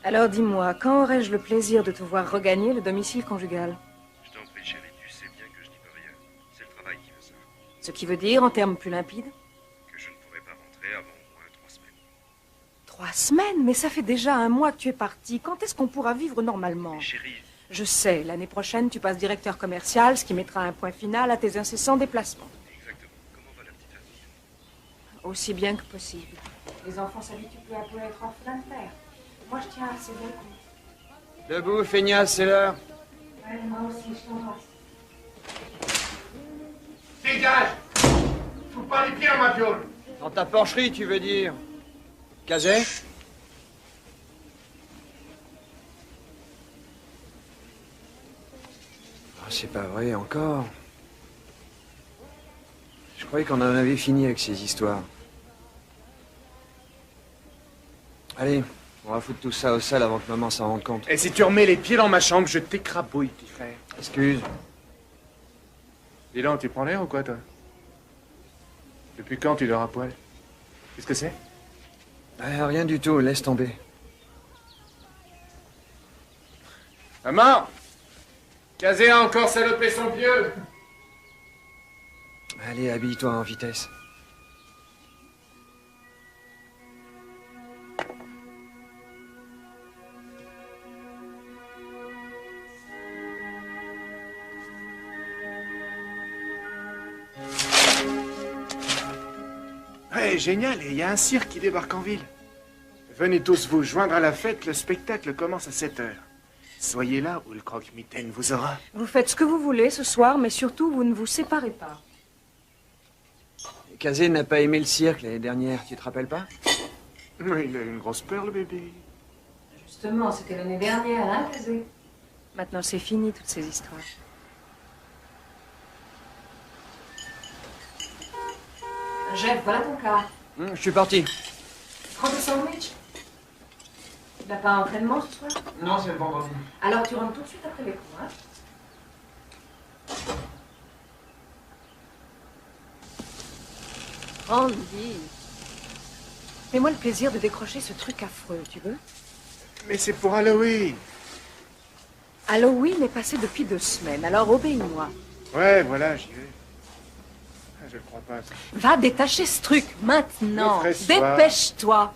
Alors dis-moi, quand aurais-je le plaisir de te voir regagner le domicile conjugal? Je t'en prie, chérie, tu sais bien que je n'y peux rien. C'est le travail qui veut ça. Ce qui veut dire, en termes plus limpides? Que je ne pourrai pas rentrer avant au moins 3 semaines. 3 semaines? Mais ça fait déjà un mois que tu es parti. Quand est-ce qu'on pourra vivre normalement? Mais chérie... Je sais, l'année prochaine, tu passes directeur commercial, ce qui mettra un point final à tes incessants déplacements. Exactement. Comment va la petite famille? Aussi bien que possible. Les enfants s'habituent peu à peu à être orphelins de père. Moi, je tiens à ces deux coups. Debout, feignasse, c'est l'heure. Ouais, moi aussi, je t'embrasse. Dégage! Fous pas les pieds dans ma fiole! Dans ta porcherie, tu veux dire. Cazet? Ah, c'est pas vrai, encore. Je croyais qu'on en avait fini avec ces histoires. Allez, on va foutre tout ça au sale avant que maman s'en rende compte. Et si tu remets les pieds dans ma chambre, je t'écrabouille, petit frère. Excuse. Dis donc, tu prends l'air ou quoi, toi? Depuis quand tu dors à poil? Qu'est-ce que c'est? Rien du tout, laisse tomber. Maman! Kazé a encore salopé son vieux! Allez, habille-toi en vitesse. Ouais, génial, et il y a un cirque qui débarque en ville. Venez tous vous joindre à la fête, le spectacle commence à 7 heures. Soyez là ou le croque-mitaine vous aura. Vous faites ce que vous voulez ce soir, mais surtout, vous ne vous séparez pas. Kazé n'a pas aimé le cirque l'année dernière, tu te rappelles pas? Oui, il a une grosse peur, le bébé. Justement, c'était l'année dernière, hein, Kazé? Maintenant, c'est fini, toutes ces histoires. Jeff, voilà ton cas. Je suis parti. Prends des sandwichs. Tu n'as pas un entraînement ce soir? Non, c'est le vendredi. Alors tu rentres tout de suite après les cours, hein? Andy, fais-moi le plaisir de décrocher ce truc affreux, tu veux? Mais c'est pour Halloween. Halloween est passé depuis 2 semaines, alors obéis-moi. Ouais, voilà, j'y vais. Ah, je le crois pas, ça. Va détacher ce truc, maintenant. Détresse-toi. Dépêche-toi.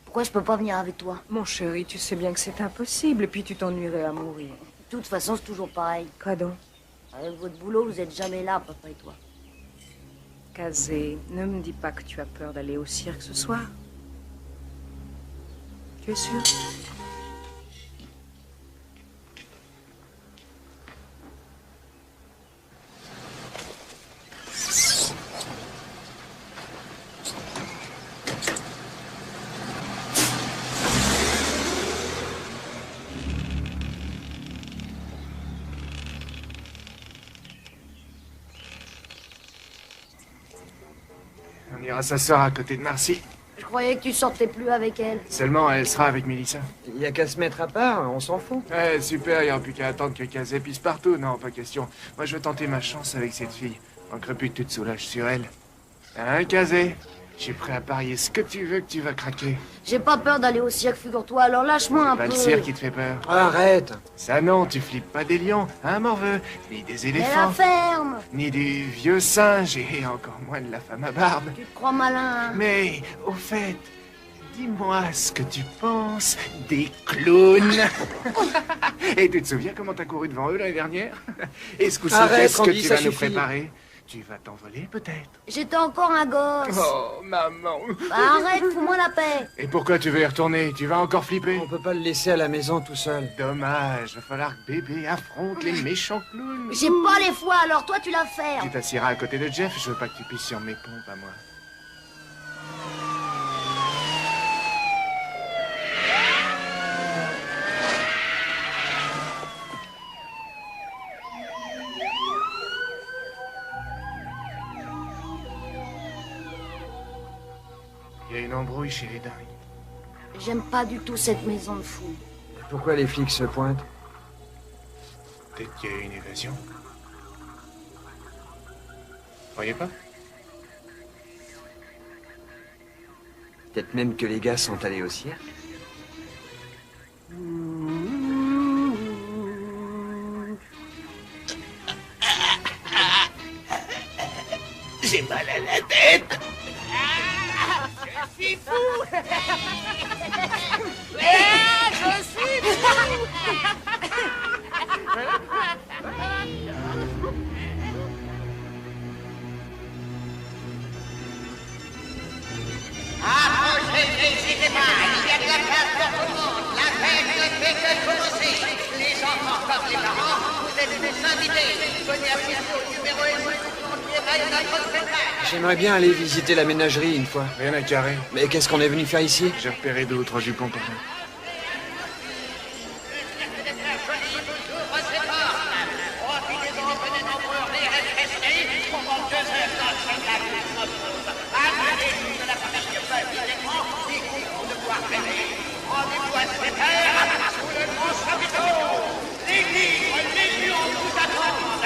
Pourquoi je peux pas venir avec toi? Mon chéri, tu sais bien que c'est impossible, et puis tu t'ennuierais à mourir. De toute façon, c'est toujours pareil. Quoi donc? Avec votre boulot, vous êtes jamais là, papa et toi. Kazé, ne me dis pas que tu as peur d'aller au cirque ce soir. Tu es sûr? On ira s'asseoir à côté de Marcy. Je croyais que tu sortais plus avec elle. Seulement, elle sera avec Mélissa. Il y a qu'à se mettre à part, on s'en fout. Ouais, super, il n'y aura plus qu'à attendre que Kazé pisse partout. Non, pas question. Moi, je veux tenter ma chance avec cette fille. Manquerait plus que tu te soulages sur elle. Hein, Kazé? Je suis prêt à parier ce que tu veux que tu vas craquer. J'ai pas peur d'aller au cirque, figure-toi, alors lâche-moi un Pas peu. le cirque qui te fait peur. Arrête. Ça non, tu flippes pas des lions, hein, morveux, ni des Mais la éléphants, ferme! ni du vieux singe, et encore moins de la femme à barbe. Tu te crois malin, hein? Mais, au fait, dis-moi ce que tu penses des clowns. Et tu te souviens comment t'as couru devant eux l'année dernière? Et ce coup-ci, Arrête, qu'est-ce que Randy, tu ça vas nous suffit. préparer? Tu vas t'envoler, peut-être? J'étais encore un gosse. Oh, maman. Bah, arrête, fous-moi la paix. Et pourquoi tu veux y retourner? Tu vas encore flipper? On peut pas le laisser à la maison tout seul. Dommage, va falloir que bébé affronte les méchants clowns. J'ai pas les foies, alors toi tu la Tu fermes. t'assieras à côté de Jeff, je veux pas que tu pisses sur mes pompes à moi. Il y a une embrouille chez les dingues. J'aime pas du tout cette maison de fou. Pourquoi les flics se pointent? Peut-être qu'il y a eu une évasion. Croyez pas? Peut-être même que les gars sont allés au cirque. J'ai mal à la tête. Je suis fou. Je suis fou. Approchez, n'hésitez pas. Il y a de la place pour tout le monde. La fête ne fait que commencer. Les enfants comme les parents, vous êtes tous invités. Venez assister au numéro 1 qui éveille notre spectacle. J'aimerais bien aller visiter la ménagerie une fois. Rien à carrer. Mais qu'est-ce qu'on est venu faire ici? J'ai repéré 2 ou 3 jupons par là. Rendez-vous à 7 heures sous le grand chapiteau. Les livres vous attendent.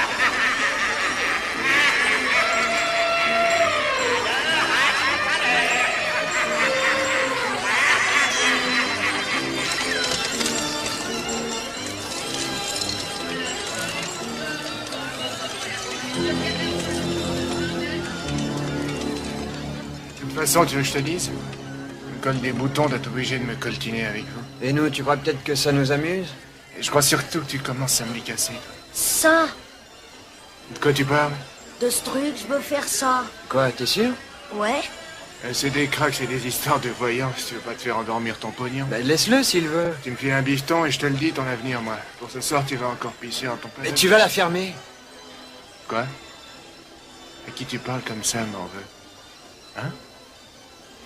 De toute façon, tu veux que je te dise? Je me colle des boutons d'être obligé de me coltiner avec vous. Et nous, tu crois peut-être que ça nous amuse? Et je crois surtout que tu commences à me les casser. Ça, De quoi tu parles? de ce truc, je veux faire ça. Quoi, t'es sûr? Ouais. C'est des cracks et des histoires de voyants si tu veux pas te faire endormir ton pognon. Ben laisse-le s'il veut. Tu me files un bifton et je te le dis, ton avenir, moi. Pour ce soir, tu vas encore pisser dans ton palais. Mais tu vas la fermer. Quoi? À qui tu parles comme ça, m'en veux? Hein?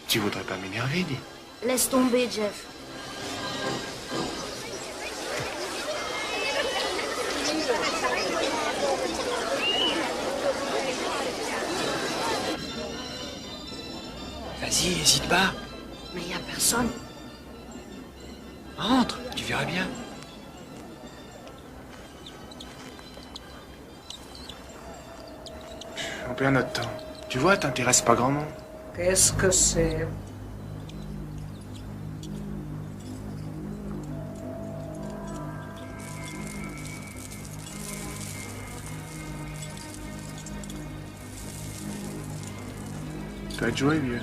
Tu voudrais pas m'énerver, dis? Laisse tomber, Jeff. Vas-y, hésite pas. Mais y a personne. Entre, tu verras bien. On perd notre temps. Tu vois, t'intéresses pas grand monde. Qu'est-ce que c'est? Tu vas te jouer, vieux.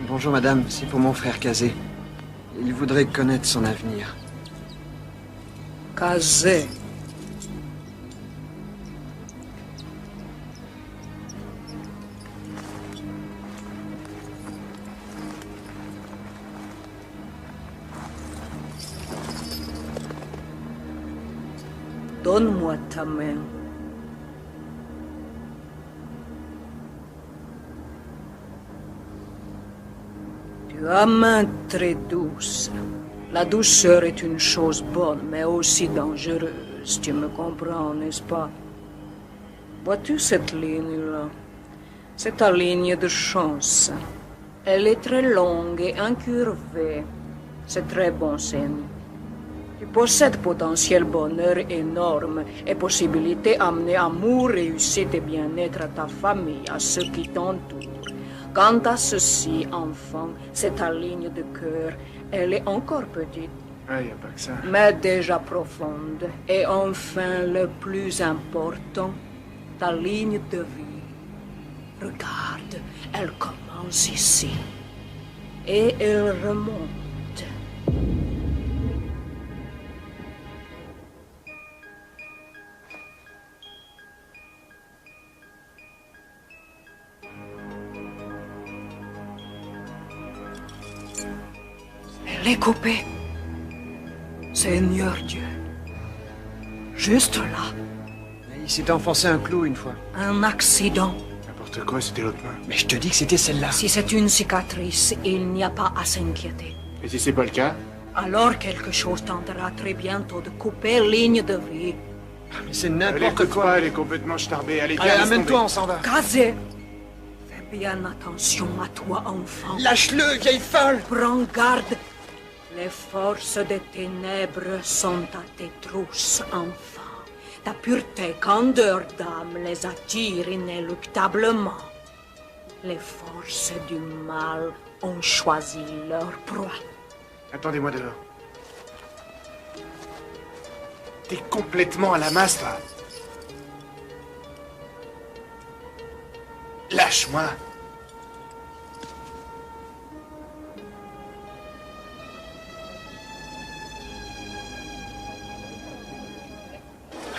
Bonjour madame, c'est pour mon frère Kazé. Il voudrait connaître son avenir. Kazé. Donne-moi ta main. Tu as main très douce. La douceur est une chose bonne, mais aussi dangereuse. Tu me comprends, n'est-ce pas? Vois-tu cette ligne-là? C'est ta ligne de chance. Elle est très longue et incurvée. C'est très bon signe. Tu possèdes potentiel bonheur énorme et possibilité amener amour, réussite et bien-être à ta famille, à ceux qui t'entourent. Quant à ceci, enfant, c'est ta ligne de cœur. Elle est encore petite, Ah, y a pas que ça. mais déjà profonde. Et enfin, le plus important, ta ligne de vie. Regarde, elle commence ici. Et elle remonte. Elle est coupée. Seigneur Dieu. Juste là. Il s'est enfoncé un clou une fois. Un accident. N'importe quoi, c'était l'autre main. Mais je te dis que c'était celle-là. Si c'est une cicatrice, il n'y a pas à s'inquiéter. Et si c'est pas le cas? Alors quelque chose tentera très bientôt de couper ligne de vie. Mais c'est Elle n'importe écoute quoi. pas, elle est complètement starbée. Allez, Allez, viens, laisse amène-toi, tomber. on s'en va. Kazé, fais bien attention à toi, enfant. Lâche-le, vieille folle. Prends garde. Les forces des ténèbres sont à tes trousses, enfant. Ta pureté, candeur d'âme les attire inéluctablement. Les forces du mal ont choisi leur proie. Attendez-moi dehors. T'es complètement à la masse, toi. Lâche-moi.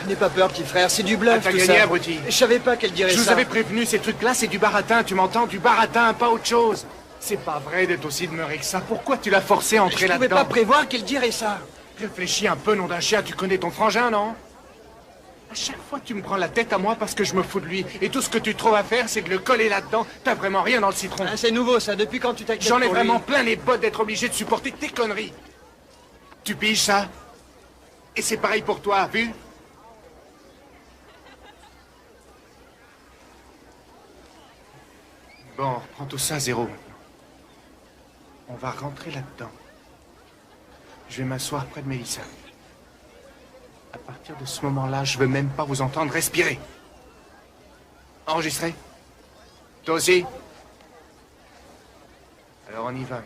N'aie pas peur, petit frère, c'est du bluff, T'as tout gagné, ça. abruti. Je savais pas qu'elle dirait Je ça. vous avais prévenu, ces trucs-là, c'est du baratin, tu m'entends? Du baratin, pas autre chose. C'est pas vrai d'être aussi demeuré que ça. Pourquoi tu l'as forcé à entrer Je pouvais là-dedans? pas prévoir qu'elle dirait ça. Réfléchis un peu, nom d'un chien, tu connais ton frangin, non? À chaque fois, tu me prends la tête à moi parce que je me fous de lui. Et tout ce que tu trouves à faire, c'est de le coller là-dedans. T'as vraiment rien dans le citron. Ah, c'est nouveau, ça. Depuis quand tu t'inquiètes J'en ai pour vraiment lui? plein les bottes d'être obligé de supporter tes conneries. Tu piges ça? Et c'est pareil pour toi, vu? Bon, on reprend tout ça à zéro maintenant. On va rentrer là-dedans. Je vais m'asseoir près de Mélissa. À partir de ce moment-là, je veux même pas vous entendre respirer. Enregistré? Toi aussi? Alors on y va.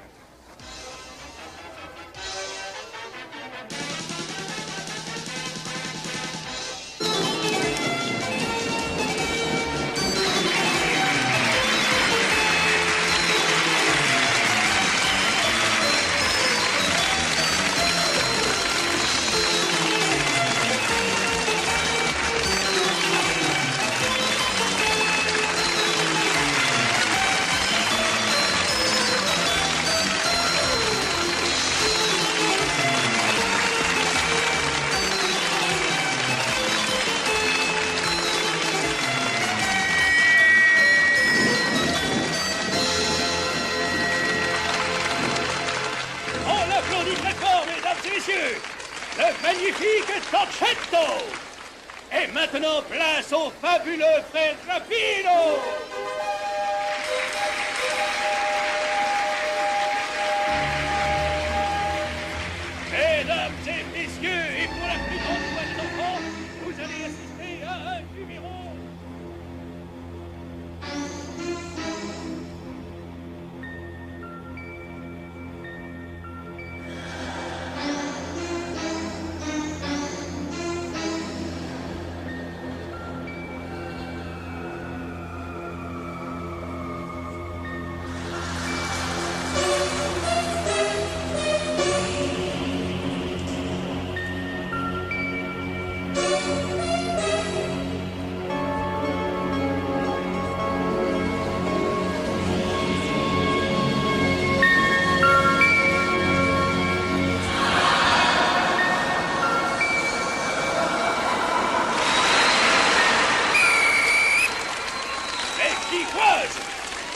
On l'applaudit très fort, mesdames et messieurs, le magnifique Torchetto. Et maintenant, place au fabuleux frère Rapino. Mesdames et messieurs, et pour la plus grande joie des enfants, vous allez assister à un numéro...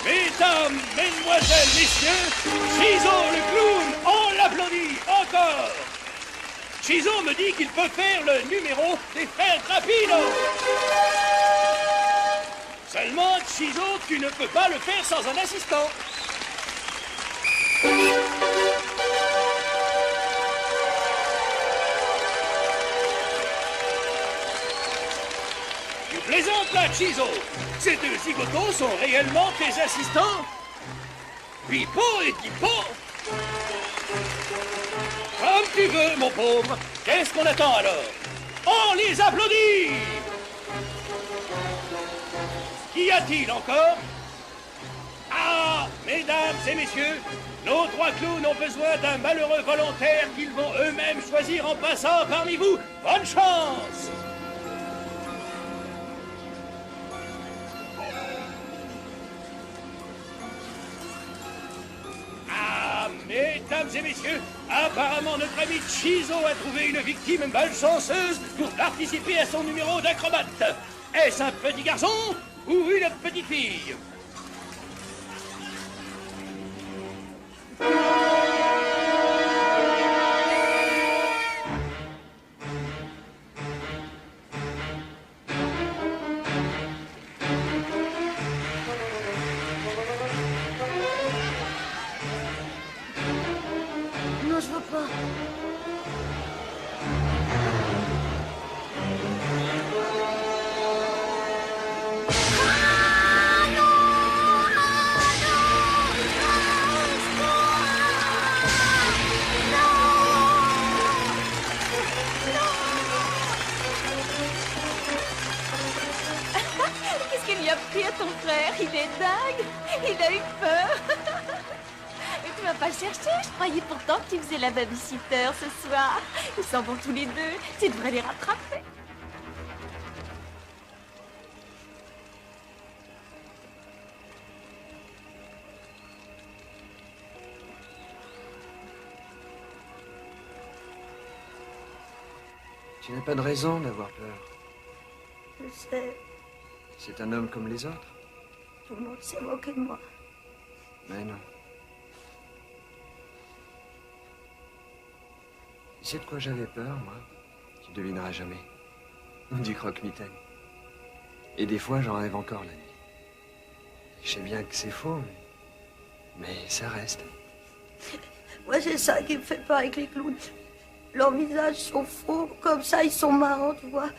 Mesdames, mesdemoiselles, messieurs, Chizo le clown, on l'applaudit encore. Chizo me dit qu'il peut faire le numéro des frères Rapino. Seulement, Chizo, tu ne peux pas le faire sans un assistant. Tu plaisantes là, Chizo. Ces deux zigotos sont réellement tes assistants? Pipo et Pipo. Comme tu veux, mon pauvre. Qu'est-ce qu'on attend alors? On les applaudit! Qu'y a-t-il encore? Ah, mesdames et messieurs, nos trois clowns ont besoin d'un malheureux volontaire qu'ils vont eux-mêmes choisir en passant parmi vous. Bonne chance! Ah, mesdames et messieurs, apparemment notre ami Chizo a trouvé une victime malchanceuse pour participer à son numéro d'acrobate. Est-ce un petit garçon ou une petite fille? Non, je veux Il est dingue. Il a eu peur. Mais tu m'as pas cherché. Je croyais pourtant que tu faisais la babysitter ce soir. Ils s'en vont tous les deux. Tu devrais les rattraper. Tu n'as pas de raison d'avoir peur. Je sais, C'est un homme comme les autres. tout le monde s'est moqué de moi. Mais non. Tu sais de quoi j'avais peur, moi? Tu devineras jamais. Du croque-mitaine. Et des fois, j'en rêve encore la nuit. Je sais bien que c'est faux, mais ça reste. Moi, c'est ça qui me fait peur avec les clowns. Leurs visages sont faux, comme ça, ils sont marrants, tu vois.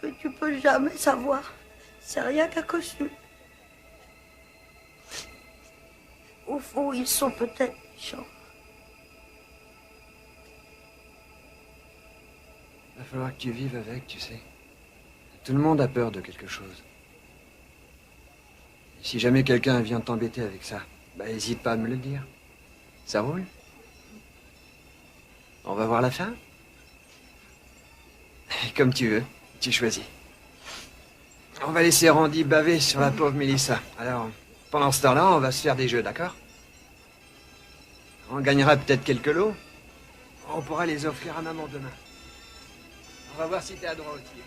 Mais tu peux jamais savoir. C'est rien qu'un costume. Au fond, ils sont peut-être méchants. Il va falloir que tu vives avec, tu sais. Tout le monde a peur de quelque chose. Et si jamais quelqu'un vient t'embêter avec ça, bah hésite pas à me le dire. Ça roule? On va voir la fin? Comme tu veux, tu choisis. On va laisser Randy baver sur la pauvre Mélissa. Alors, pendant ce temps-là, on va se faire des jeux, d'accord? On gagnera peut-être quelques lots. On pourra les offrir à maman demain. On va voir si t'es à droit au tir.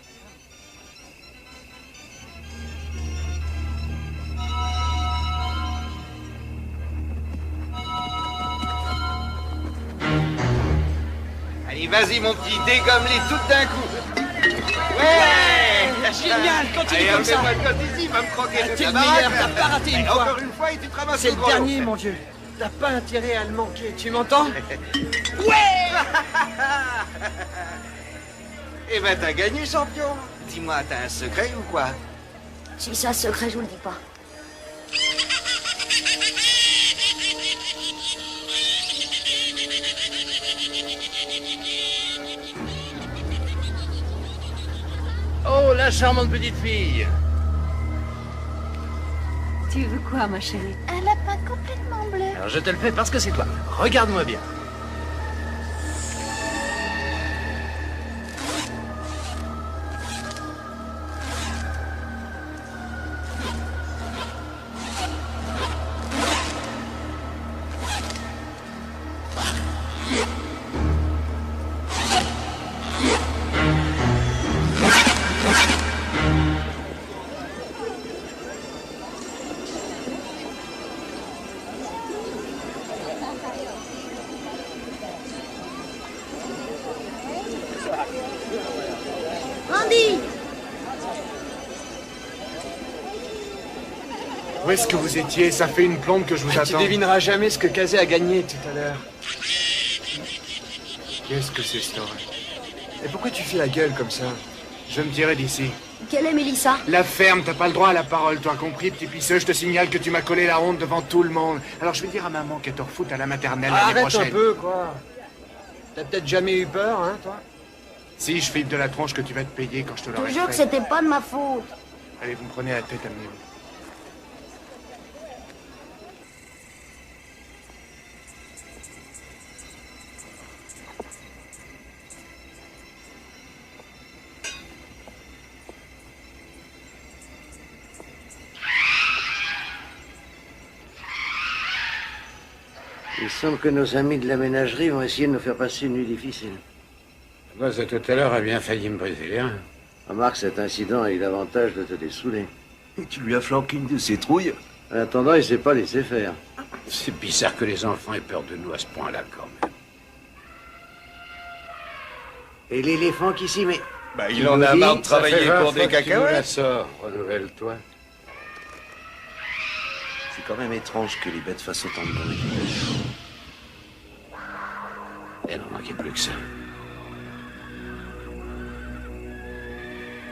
Allez, vas-y, mon petit, dégomme-les toutes d'un coup. Ouais, génial, continue comme ça. Allez, moi ici, va me croquer de T'es ta le meilleur, baraque. t'as pas raté une fois. Encore une fois, et tu te ramasses C'est au le gros lot. dernier, mon Dieu. T'as pas intérêt à le manquer, tu m'entends? Ouais. Eh ben, t'as gagné, champion. Dis-moi, t'as un secret ou quoi? Si c'est un secret, je vous le dis pas. Oh, la charmante petite fille. Tu veux quoi, ma chérie? Un lapin complètement bleu. Alors je te le fais parce que c'est toi. Regarde-moi bien. Randy! Où est-ce que vous étiez? Ça fait une plombe que je vous Tu attends. devineras jamais ce que Kazé a gagné tout à l'heure. Qu'est-ce que c'est, cette horreur? Et pourquoi tu fais la gueule comme ça? Je me tirais d'ici. Quelle est Mélissa? La ferme, t'as pas le droit à la parole, toi compris, petit pisseux. Je te signale que tu m'as collé la honte devant tout le monde. Alors je vais dire à maman qu'elle te refoute à la maternelle l'année Arrête prochaine. un peu, quoi. T'as peut-être jamais eu peur, hein, toi? Si, je flippe de la tronche que tu vas te payer quand je te Je l'aurai te jure que fait. c'était pas de ma faute. Allez, vous me prenez la tête, amenez-vous. Il semble que nos amis de la ménagerie vont essayer de nous faire passer une nuit difficile. Le boss de tout à l'heure a bien failli me briser les reins. Remarque, cet incident a eu l'avantage de te dessouler. Et tu lui as flanqué une de ses trouilles? En attendant, il s'est pas laissé faire. C'est bizarre que les enfants aient peur de nous à ce point-là, quand même. Et l'éléphant qui s'y met. Bah, il en a marre de travailler pour des la cacahuètes. sort, renouvelle-toi. C'est quand même étrange que les bêtes fassent autant de bruit. Il n'en manquait plus que ça.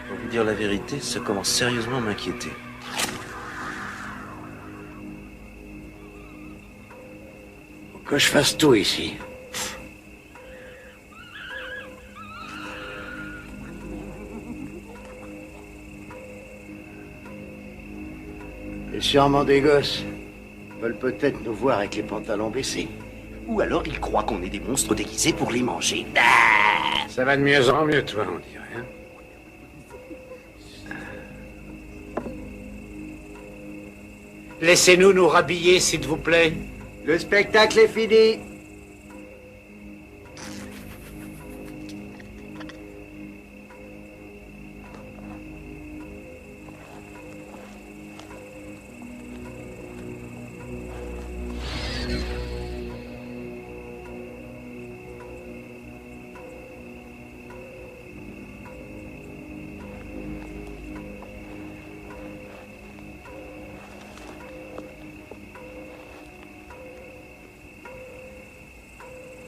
Pour vous dire la vérité, ça commence sérieusement à m'inquiéter. Faut que je fasse tout ici. C'est sûrement des gosses. Ils veulent peut-être nous voir avec les pantalons baissés. Ou alors ils croient qu'on est des monstres déguisés pour les manger. Ça va de mieux en mieux, toi, on dirait. Hein? Laissez-nous nous rhabiller, s'il vous plaît. Le spectacle est fini.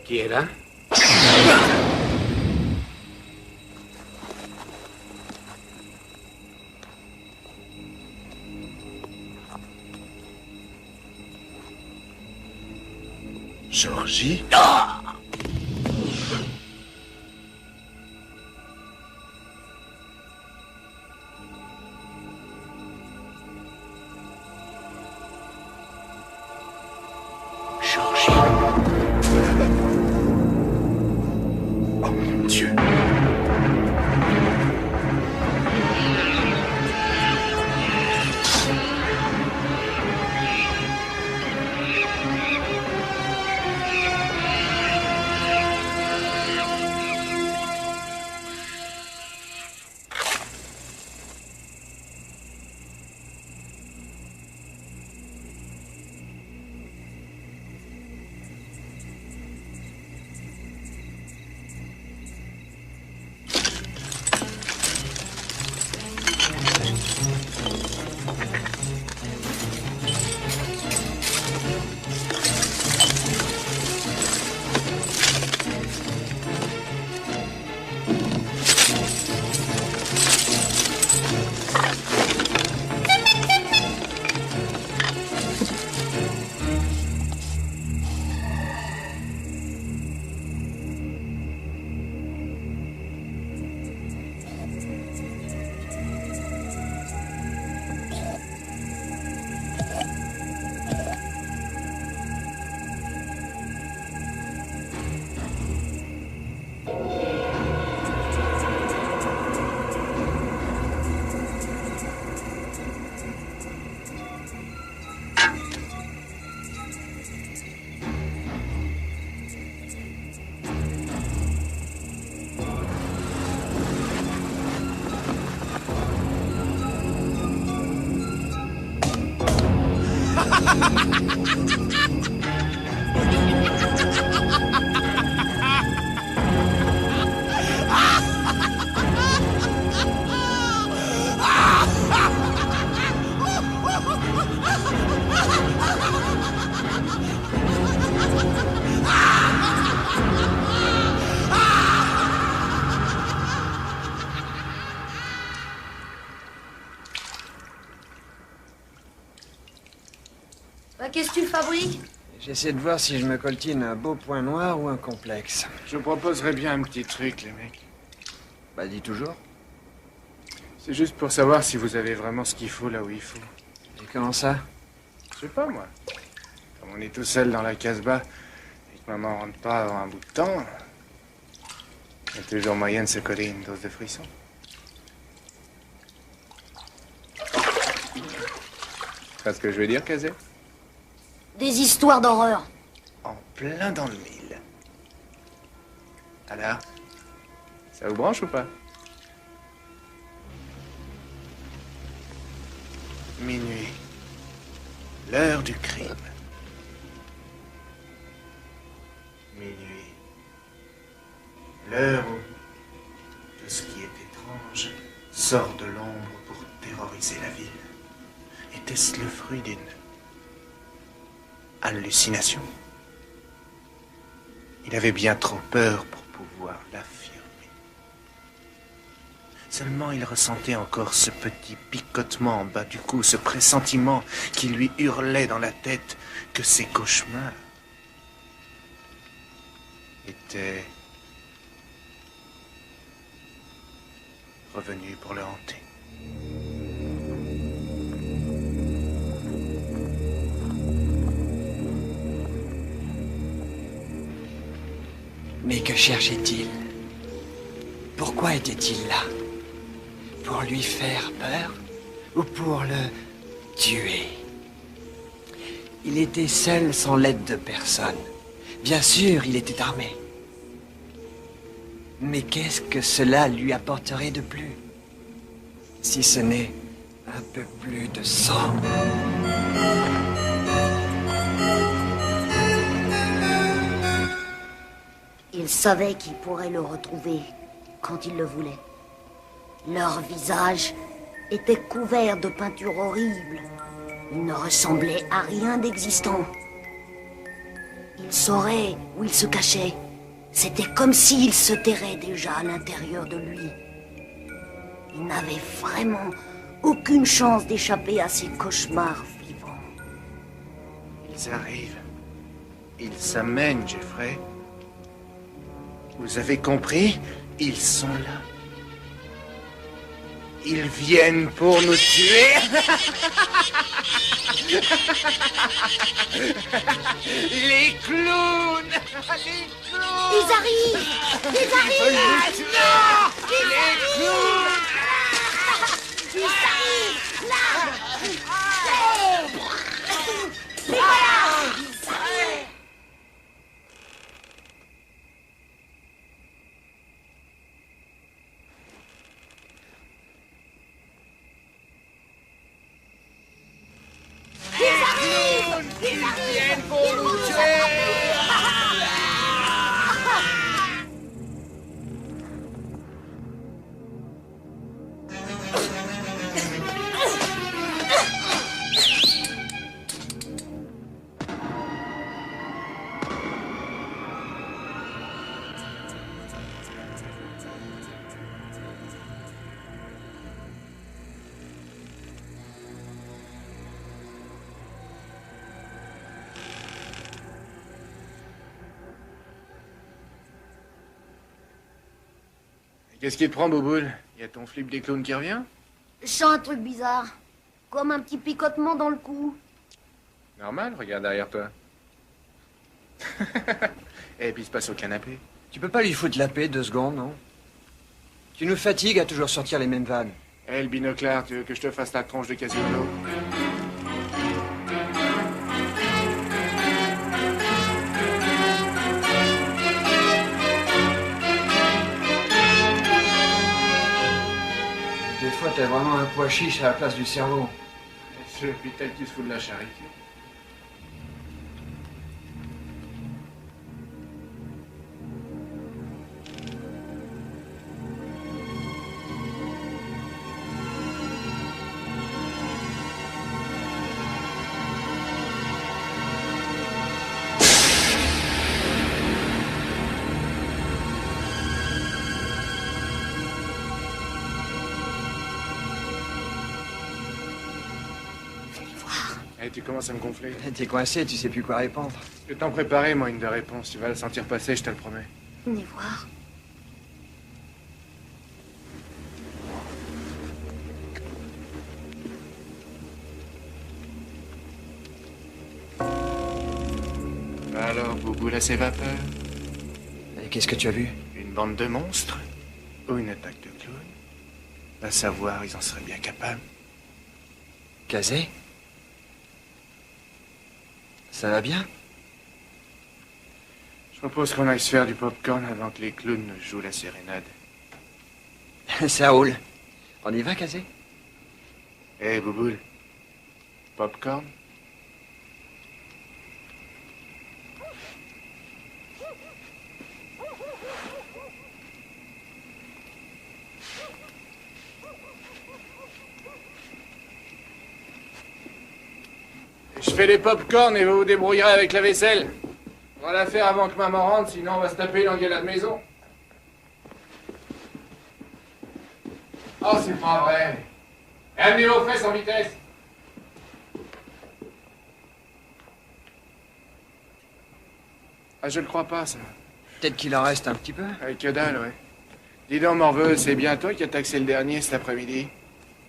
Qui est là? Georgie? Qu'est-ce que tu fabriques? J'essaie de voir si je me coltine un beau point noir ou un complexe. Je proposerais bien un petit truc, les mecs. Bah, dis toujours. C'est juste pour savoir si vous avez vraiment ce qu'il faut là où il faut. Et comment ça? Je sais pas, moi. Comme on est tout seul dans la Casbah et que maman rentre pas avant un bout de temps, il y a toujours moyen de se coller une dose de frisson. Tu vois ce que je veux dire, Kazé? Des histoires d'horreur. En plein dans le mille. Alors, ça vous branche ou pas? Minuit. L'heure du crime. Minuit. L'heure où tout ce qui est étrange sort de l'ombre pour terroriser la ville. Était-ce le fruit d'une hallucination? Il avait bien trop peur pour pouvoir l'affirmer. Seulement il ressentait encore ce petit picotement en bas du cou, ce pressentiment qui lui hurlait dans la tête que ses cauchemars étaient revenus pour le hanter. Mais que cherchait-il? Pourquoi était-il là? Pour lui faire peur ou pour le tuer? Il était seul sans l'aide de personne. Bien sûr, il était armé. Mais qu'est-ce que cela lui apporterait de plus? Si ce n'est un peu plus de sang. Il savait qu'il pourrait le retrouver quand il le voulait. Leurs visages étaient couverts de peintures horribles. Ils ne ressemblaient à rien d'existant. Il saurait où il se cachait. C'était comme s'il se terrait déjà à l'intérieur de lui. Il n'avait vraiment aucune chance d'échapper à ces cauchemars vivants. Ils arrivent. Ils s'amènent, Jeffrey. Vous avez compris? Ils sont là. Ils viennent pour nous tuer. Les clowns. Les clowns. Ils arrivent. Ils arrivent. Non. Les clowns. Ils arrivent. Là. Et voilà. Ils arrivent. Ils viennent pour nous tuer. Qu'est-ce qui te prend, Bouboule? Y a ton flip des clowns qui revient? Je sens un truc bizarre. Comme un petit picotement dans le cou. Normal, regarde derrière toi. Et puis il se passe au canapé. Tu peux pas lui foutre la paix 2 secondes, non? Tu nous fatigues à toujours sortir les mêmes vannes. Eh, le binoclard, tu veux que je te fasse la tronche de Quasimodo? Des fois, t'as vraiment un pois chiche à la place du cerveau. C'est depuis que tu se fous de la charité. Eh, tu commences à me gonfler. T'es coincé, tu sais plus quoi répondre. Je vais t'en préparer, moi, une de réponse. Tu vas la sentir passer, je te le promets. Venez voir. Alors, Bouboule a ses vapeurs? Et qu'est-ce que tu as vu? Une bande de monstres? Ou une attaque de clowns? À savoir, ils en seraient bien capables. Kazé? Ça va bien? Je propose qu'on aille se faire du popcorn avant que les clowns nous jouent la sérénade. Ça roule. On y va, Kazé? Eh, Bouboule. Popcorn? Je fais les pop-corn et vous vous débrouillerez avec la vaisselle. On va la faire avant que maman rentre, sinon on va se taper l'engueulade maison. Oh, c'est pas vrai. Amenez vos fesses en vitesse. Ah, je le crois pas, ça. Peut-être qu'il en reste un petit peu. Avec que dalle, ouais. Dis donc, Morveux, c'est bien toi qui as taxé le dernier cet après-midi?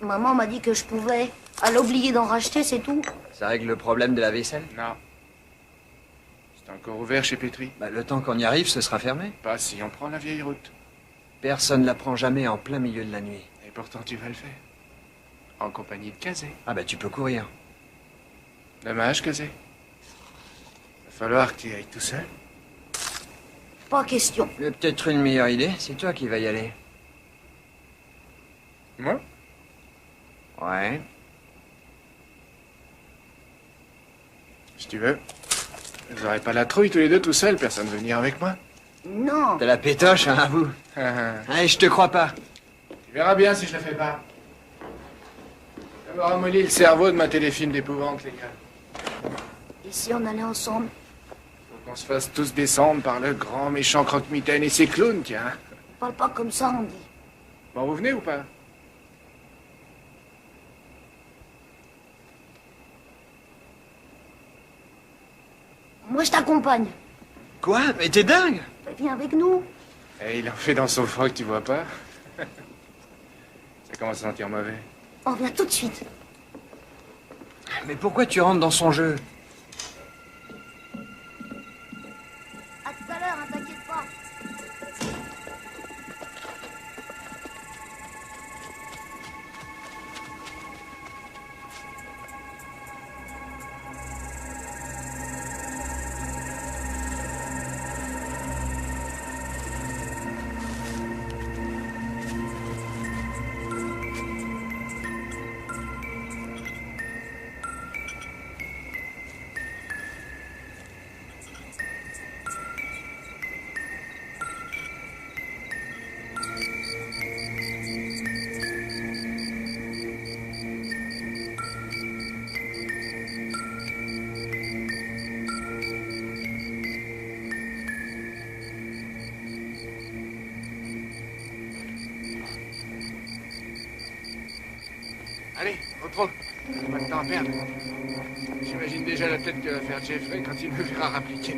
Maman m'a dit que je pouvais. Elle a oublié d'en racheter, c'est tout. Ça règle le problème de la vaisselle? Non. C'est encore ouvert chez Petri? Bah, le temps qu'on y arrive, ce sera fermé. Pas si on prend la vieille route. Personne la prend jamais en plein milieu de la nuit. Et pourtant, tu vas le faire. En compagnie de Kazé. Ah bah tu peux courir. Dommage, Kazé. Va falloir que tu y ailles tout seul. Pas question. J'ai peut-être une meilleure idée. C'est toi qui vas y aller. Moi? Ouais. Si tu veux. Vous n'aurez pas la trouille tous les deux tout seuls, personne ne veut venir avec moi. Non. T'as la pétoche, hein, vous? Allez, je te crois pas. Tu verras bien si je la fais pas. Ça me ramollit le cerveau de mater des films d'épouvante, les gars. Et si on allait ensemble? Faut qu'on se fasse tous descendre par le grand méchant croque-mitaine et ses clowns, tiens. Parle pas comme ça, Andy. Bon, vous venez ou pas? Moi, je t'accompagne. Quoi? Mais t'es dingue! Viens avec nous. Eh, il en fait dans son froc, tu vois pas? Ça commence à sentir mauvais. On vient tout de suite. Mais pourquoi tu rentres dans son jeu? À tout à l'heure, hein, t'inquiète pas. Allez, au trot. Pas de temps à perdre. J'imagine déjà la tête que va faire Jeffrey quand il me verra rappliquer.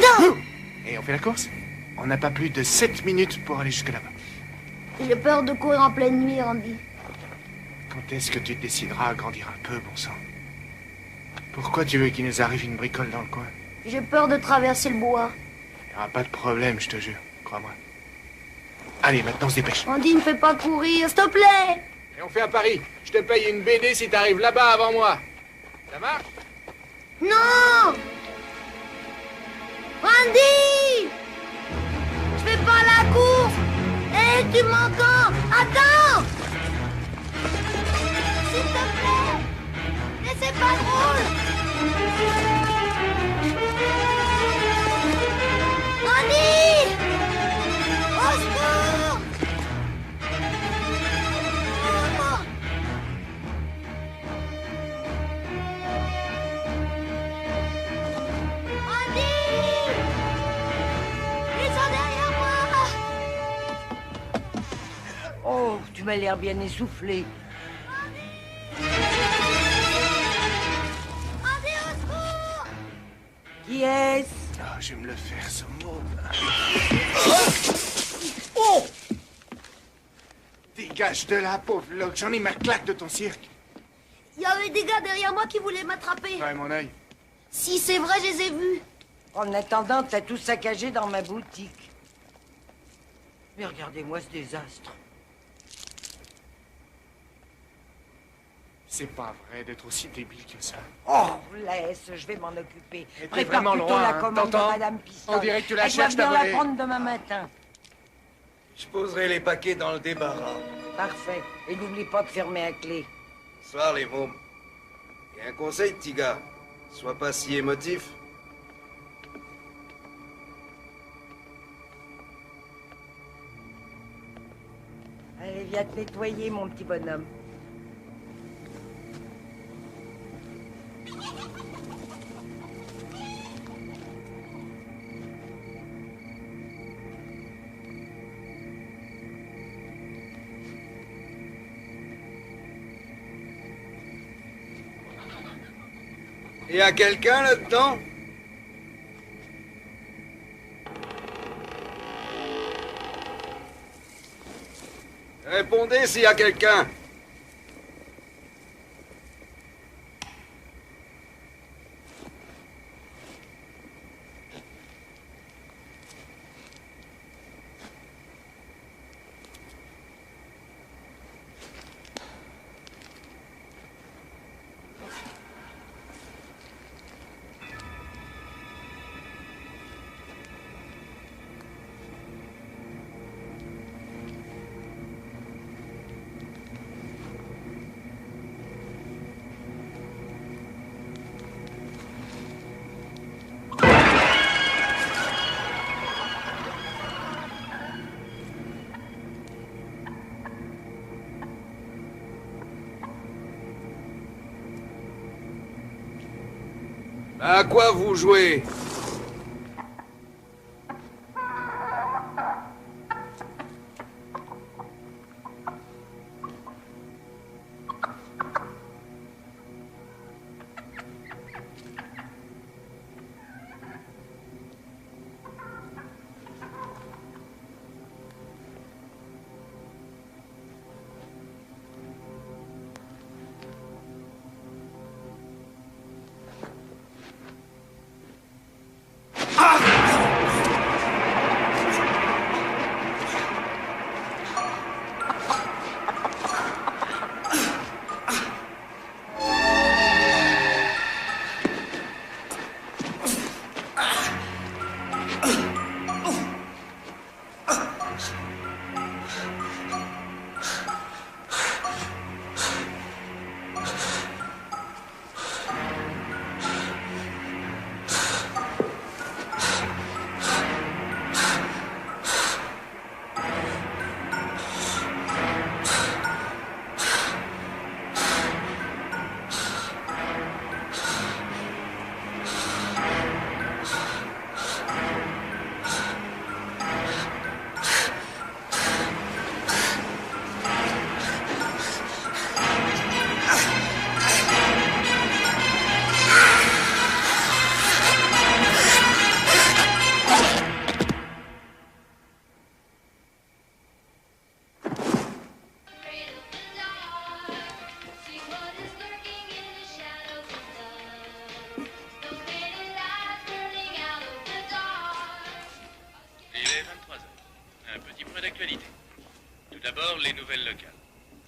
Non! Et on fait la course? On n'a pas plus de 7 minutes pour aller jusque là-bas. J'ai peur de courir en pleine nuit, Andy. Quand est-ce que tu te décideras à grandir un peu, bon sang? Pourquoi tu veux qu'il nous arrive une bricole dans le coin? J'ai peur de traverser le bois. Il n'y aura pas de problème, je te jure. Crois-moi. Allez, maintenant on se dépêche. Andy, ne fais pas courir, s'il te plaît! Et on fait un pari. Je te paye une BD si t'arrives là-bas avant moi. Ça marche? Non! Andy! Je fais pas la course! Hé, tu m'entends? Attends! S'il te plaît! Mais c'est pas drôle! Andy! Au secours! Oh. Andy! Ils sont derrière moi! Oh, tu m'as l'air bien essoufflé. Andy, au secours! Qui est-ce? Oh, je vais me le faire, ce mot. Oh! Dégage de là, pauvre Locke. J'en ai ma claque de ton cirque. Il y avait des gars derrière moi qui voulaient m'attraper. Ouais, mon œil. Si, c'est vrai, je les ai vus. En attendant, t'as tout saccagé dans ma boutique. Mais regardez-moi ce désastre. C'est pas vrai d'être aussi débile que ça. Oh, laisse, je vais m'en occuper. Mais t'es Prépare vraiment plutôt loin, la hein, commande de t'entends? Madame Pistole. On dirait que tu la Elle doit cherches, bien ta la volée. prendre demain matin. Je poserai les paquets dans le débarras. Parfait. Et n'oublie pas de fermer à clé. Soir, les mômes. Et un conseil, petit gars. Sois pas si émotif. Allez, viens te nettoyer, mon petit bonhomme. Et y a quelqu'un là-dedans? Répondez s'il y a quelqu'un. À quoi vous jouez? d'actualité. Tout d'abord, les nouvelles locales.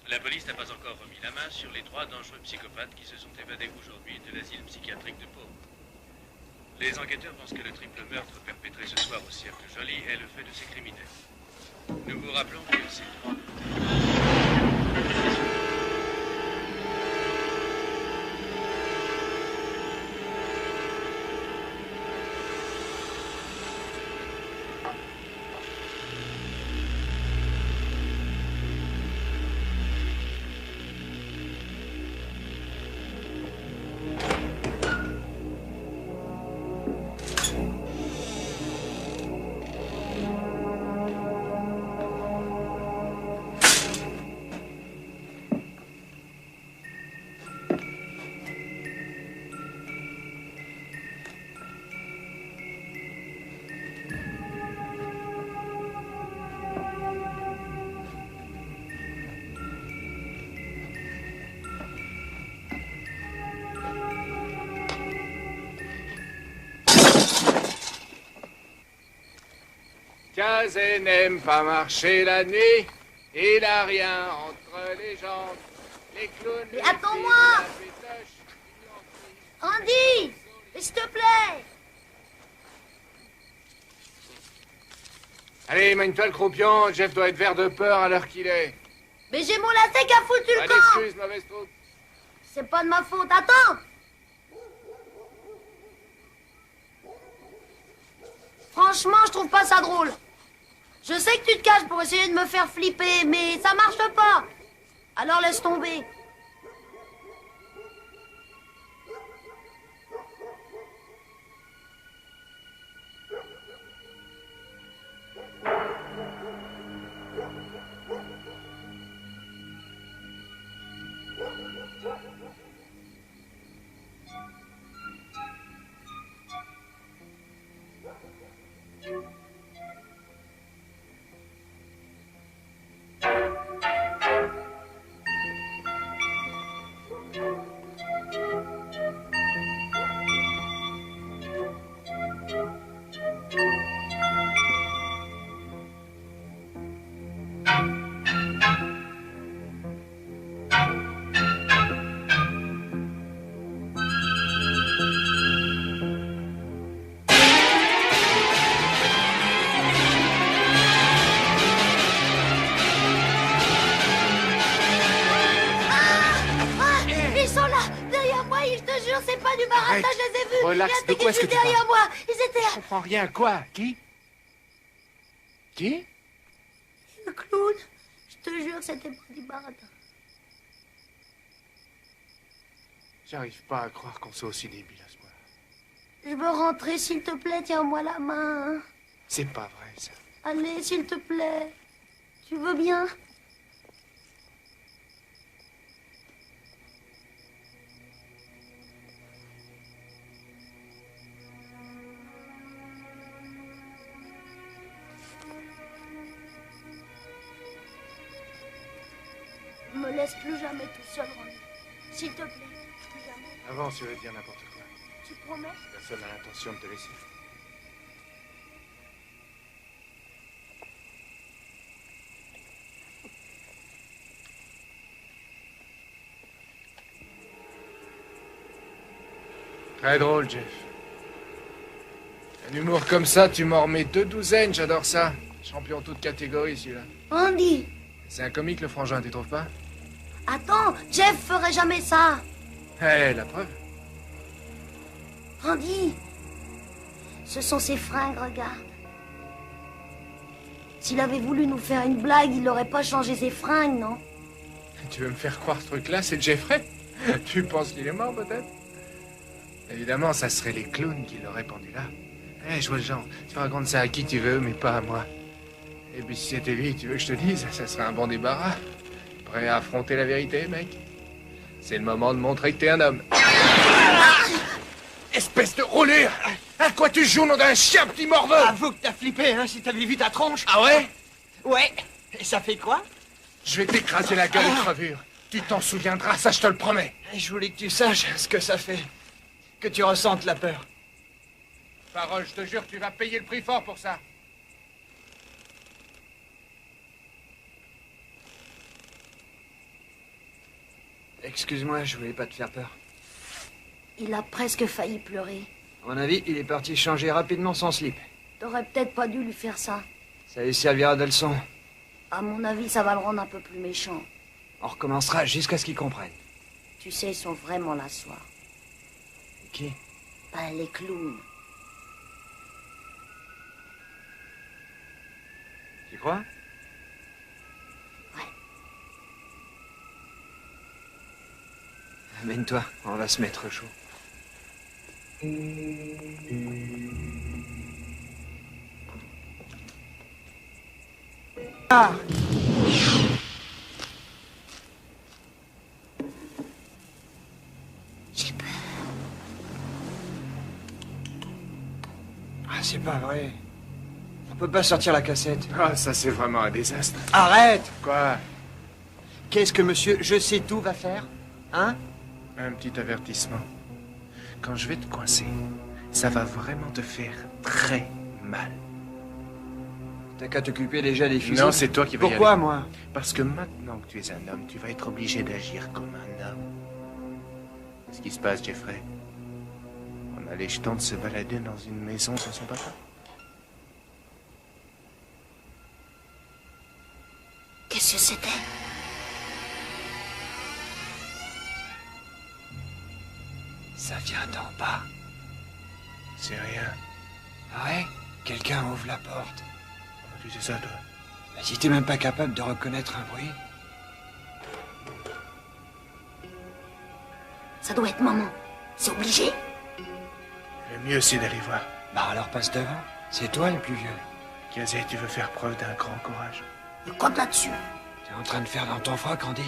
La police n'a pas encore remis la main sur les 3 dangereux psychopathes qui se sont évadés aujourd'hui de l'asile psychiatrique de Pau. Les enquêteurs pensent que le triple meurtre perpétré ce soir au Cirque Joly est le fait de ces criminels. Nous vous rappelons que ces 3... Cazet n'aime pas marcher la nuit, il a rien entre les jambes. Les clowns... Mais attends-moi! Andy! S'il te plaît! Allez, mène-toi le croupion, Jeff doit être vert de peur à l'heure qu'il est. Mais j'ai mon lacet qui a foutu le Pas camp! d'excuses, mauvaise troupe. C'est pas de ma faute, attends! Franchement, je trouve pas ça drôle. Je sais que tu te caches pour essayer de me faire flipper, mais ça marche pas. Alors laisse tomber. gars du baratin, Arrête. je les ai vus. Relax, Il y a de quoi est-ce que juste tu derrière moi. Ils étaient... Je comprends rien. Quoi? Qui? Qui? Le clown. Je te jure, c'était pas du baratin. J'arrive pas à croire qu'on soit aussi débile à ce point. Je veux rentrer, s'il te plaît, tiens-moi la main. C'est pas vrai, ça. Allez, s'il te plaît. Tu veux bien? Ne me laisse plus jamais tout seul, Ronnie. S'il te plaît, plus jamais. Avant, tu veux dire n'importe quoi. Tu promets? Personne n'a l'intention de te laisser. Très drôle, Jeff. Un humour comme ça, tu m'en remets 2 douzaines, j'adore ça. Champion toute catégorie, celui-là. Andy! C'est un comique, le frangin, tu trouves pas? Attends, Jeff ferait jamais ça. Eh, la preuve. Andy! Ce sont ses fringues, regarde. S'il avait voulu nous faire une blague, il n'aurait pas changé ses fringues, non? Tu veux me faire croire ce truc-là, c'est Jeffrey? Tu penses qu'il est mort, peut-être? Évidemment, ça serait les clowns qui l'auraient pendu là. Eh, je vois le genre. Tu racontes ça à qui tu veux, mais pas à moi. Et puis si c'était lui, tu veux que je te dise, ça serait un bon débarras. Prêt à affronter la vérité, mec? C'est le moment de montrer que t'es un homme. Espèce de roulure! À quoi tu joues, nom d'un chien, petit morveux? Avoue que t'as flippé, hein, si t'avais vu ta tronche. Ah ouais? Ouais. Et ça fait quoi? Je vais t'écraser la gueule de crevure. Tu t'en souviendras, ça je te le promets. Je voulais que tu saches ce que ça fait. Que tu ressentes la peur. Parole, je te jure, tu vas payer le prix fort pour ça. Excuse-moi, je voulais pas te faire peur. Il a presque failli pleurer. À mon avis, il est parti changer rapidement son slip. T'aurais peut-être pas dû lui faire ça. Ça lui servira de leçon. À mon avis, ça va le rendre un peu plus méchant. On recommencera jusqu'à ce qu'il comprenne. Tu sais, ils sont vraiment là ce soir. Qui? Ben, les clowns. Tu crois? Ouais. Amène-toi, on va se mettre chaud. Ah! J'ai peur. Ah, c'est pas vrai. On peut pas sortir la cassette. Ah, ça c'est vraiment un désastre. Arrête! Quoi? Qu'est-ce que monsieur Je sais tout va faire? Hein? Un petit avertissement. Quand je vais te coincer, ça va vraiment te faire très mal. T'as qu'à t'occuper déjà des fusils. Non, c'est toi qui vas y aller. Pourquoi, moi? Parce que maintenant que tu es un homme, tu vas être obligé d'agir comme un homme. Qu'est-ce qui se passe, Jeffrey? On a les jetons de se balader dans une maison sans son papa. Qu'est-ce que c'était? Ça vient d'en bas. C'est rien. Ah ouais? Quelqu'un ouvre la porte. Tu sais ça, toi? Mais si t'es même pas capable de reconnaître un bruit. Ça doit être maman. C'est obligé. Le mieux, c'est d'aller voir. Bah alors passe devant. C'est toi le plus vieux. Kazé, tu veux faire preuve d'un grand courage. Je compte là-dessus. T'es en train de faire dans ton froc, Andy.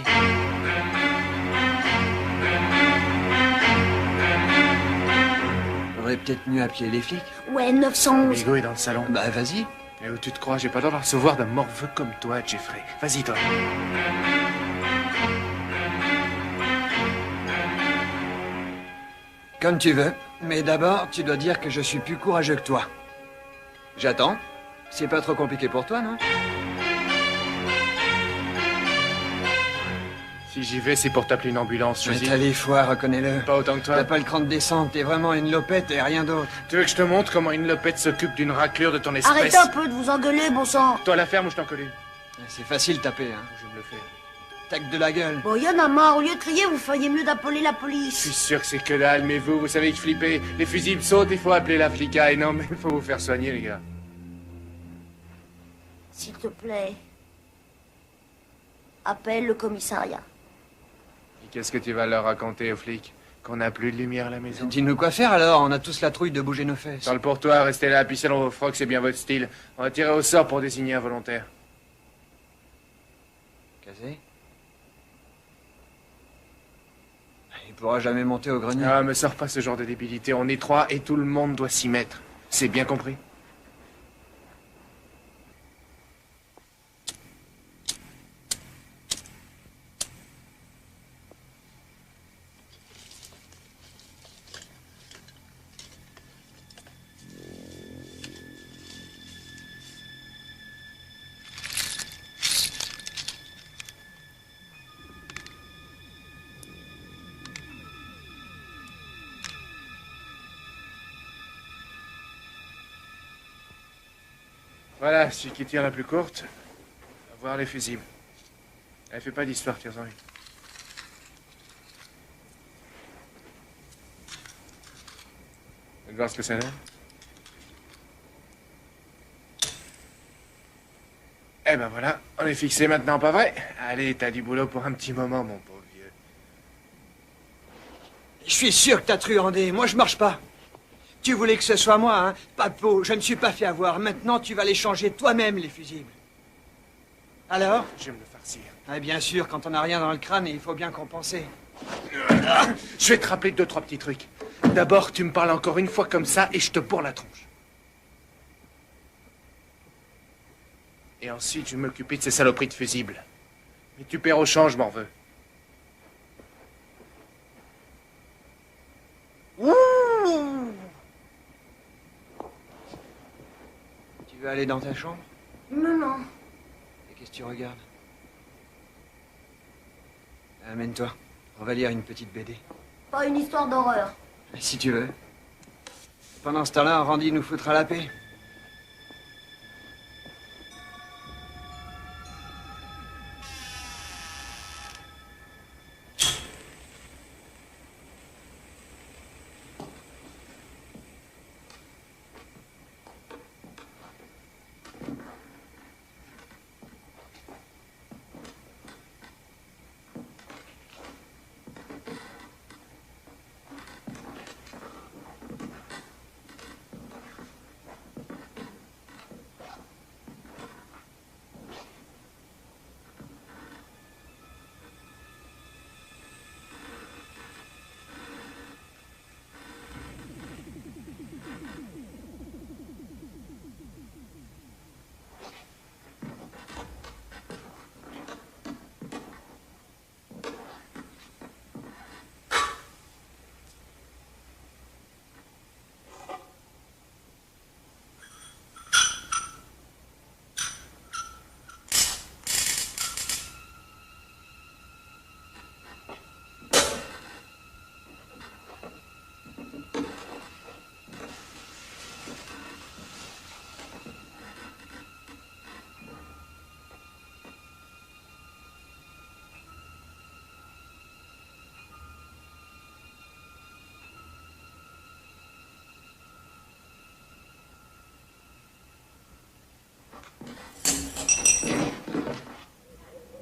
J'aurais peut-être mieux appelé les flics. Ouais, 911. Bigot est dans le salon. Bah vas-y. Et où tu te crois? J'ai pas le droit de recevoir d'un morveux comme toi, Jeffrey. Vas-y, toi. Comme tu veux. Mais d'abord, tu dois dire que je suis plus courageux que toi. J'attends. C'est pas trop compliqué pour toi, non? Si j'y vais, c'est pour t'appeler une ambulance, Mais choisis. t'as les foies, reconnais-le. Pas autant que toi. T'as pas le cran de descendre, t'es vraiment une lopette et rien d'autre. Tu veux que je te montre comment une lopette s'occupe d'une raclure de ton espèce? Arrêtez un peu de vous engueuler, bon sang. Toi la ferme ou je t'en colle une? C'est facile taper, hein. Je me le fais. tac de la gueule. Bon, y'en a marre. Au lieu de crier, vous feriez mieux d'appeler la Je police. suis sûr que c'est que dalle, mais vous savez que flipper. Les fusibles sautent, il faut appeler la flicaille. Non, mais il faut vous faire soigner, les gars. S'il te plaît. Appelle le commissariat. Et qu'est-ce que tu vas leur raconter aux flics? Qu'on n'a plus de lumière à la maison? Dis-nous quoi faire alors, on a tous la trouille de bouger nos fesses. Dans le portoir, restez là, pissez dans vos frocs, c'est bien votre style. On va tirer au sort pour désigner un volontaire. Casé? Il pourra jamais monter au grenier. Ah, me sors pas ce genre de débilité. On est 3 et tout le monde doit s'y mettre. C'est bien compris? Voilà, celui qui tire la plus courte, va voir les fusibles. Elle fait pas d'histoire, tire-en une. Vous voir ce que ça donne? Eh ben voilà, on est fixé maintenant, pas vrai? Allez, t'as du boulot pour un petit moment, mon pauvre vieux. Je suis sûr que t'as truandé, moi je marche pas. Tu voulais que ce soit moi, hein? Pas de peau, je ne suis pas fait avoir. Maintenant, tu vas les changer toi-même, les fusibles. Alors? Je vais me le farcir. Ah, bien sûr, quand on n'a rien dans le crâne, il faut bien compenser. Je vais te rappeler 2-3 petits trucs. D'abord, tu me parles encore une fois comme ça et je te bourre la tronche. Et ensuite, je vais m'occuper de ces saloperies de fusibles. Mais tu perds au change, je m'en veux. Ouh! Tu veux aller dans ta chambre? Non, non. Et qu'est-ce que tu regardes? Amène-toi, on va lire une petite BD. Pas une histoire d'horreur. Si tu veux. Pendant ce temps-là, Randy nous foutra la paix.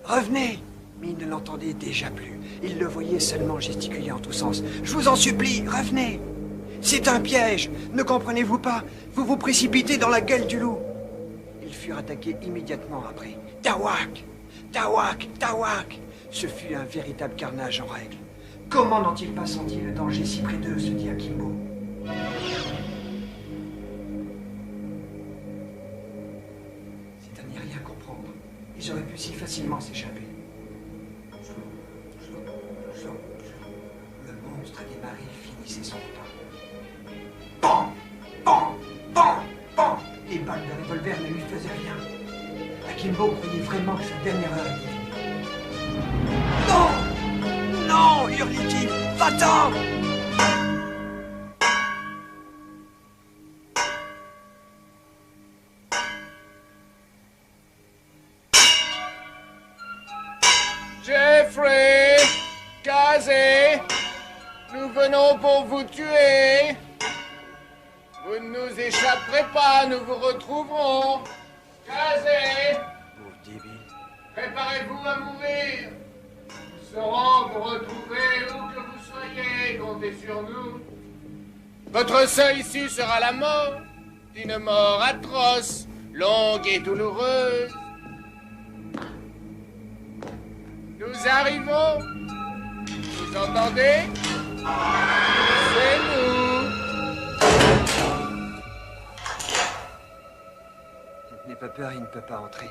Revenez! Mais il ne l'entendait déjà plus. Il le voyait seulement gesticuler en tous sens. Je vous en supplie, revenez! C'est un piège! Ne comprenez-vous pas? Vous vous précipitez dans la gueule du loup! Ils furent attaqués immédiatement après. Tawak! Tawak! Tawak! Ce fut un véritable carnage en règle. Comment n'ont-ils pas senti le danger si près d'eux, se dit Akimbo. C'est à n'y rien comprendre. Ils auraient pu si facilement s'échapper. Le monstre a démarré et finissait son pas. Pan! Pan! Pan! Pan! Les balles de revolver ne lui faisaient rien. Akimbo croyait vraiment que sa dernière heure était venue. Non! Non! Hurlit-il. Va-t'en! J'ai Casé, nous venons pour vous tuer. Vous ne nous échapperez pas, nous vous retrouverons. Casé, préparez-vous à mourir. Nous saurons vous retrouver où que vous soyez, comptez sur nous. Votre seule issue sera la mort, une mort atroce, longue et douloureuse. Nous arrivons. Vous entendez? C'est nous. N'aie pas peur, il ne peut pas entrer.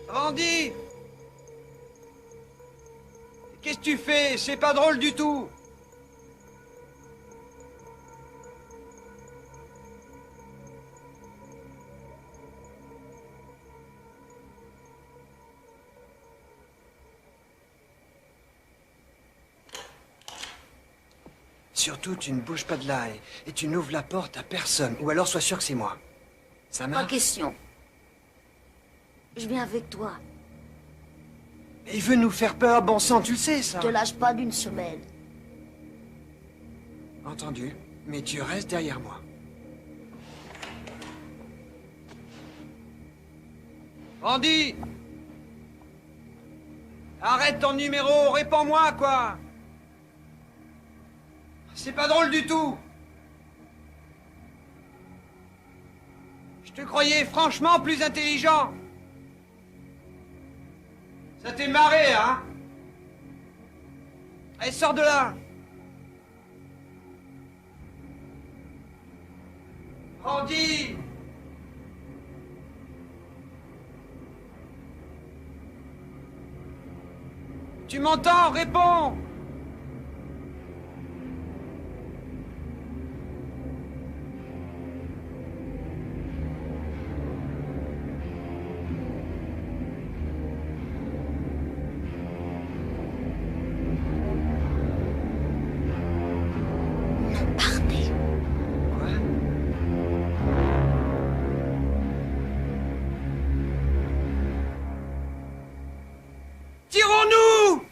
Randy! Qu'est-ce que tu fais? C'est pas drôle du tout! Surtout, tu ne bouges pas de là et tu n'ouvres la porte à personne. Ou alors, sois sûr que c'est moi. Ça marche? Pas question. Je viens avec toi. Il veut nous faire peur, bon sang, tu le sais, ça. Je te lâche pas d'une semaine. Entendu. Mais tu restes derrière moi. Randy! Arrête ton numéro, réponds-moi, quoi! C'est pas drôle du tout! Je te croyais franchement plus intelligent! Ça t'est marré, hein? Allez, sors de là! Randy! Tu m'entends? Réponds! Tirons-nous!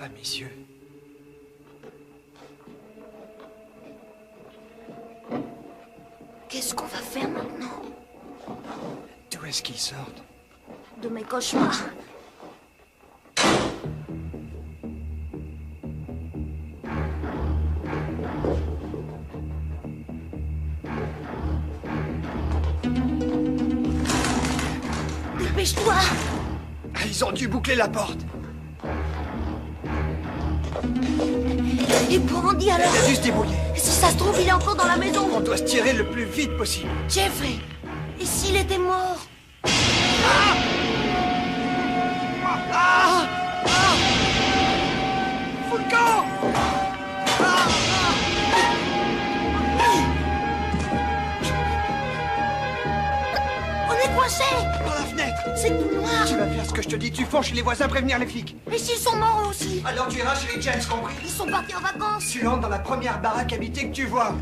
pas, messieurs. Qu'est-ce qu'on va faire maintenant? D'où est-ce qu'ils sortent? De mes cauchemars. Dépêche-toi! Ils ont dû boucler la porte. Et pour Andy alors? Il a dû se débrouiller. Si ça se trouve, il est encore dans la maison. On doit se tirer le plus vite possible. Jeffrey, et s'il était mort? Fous le camp! On est coincés! Par la fenêtre! C'est tout noir! Tu vas faire ce que je te dis, tu fonces chez les voisins prévenir les flics. Et s'ils sont morts eux aussi? Alors tu iras chez les James, compris? Ils sont partis en vacances! Tu entres dans la première baraque habitée que tu vois.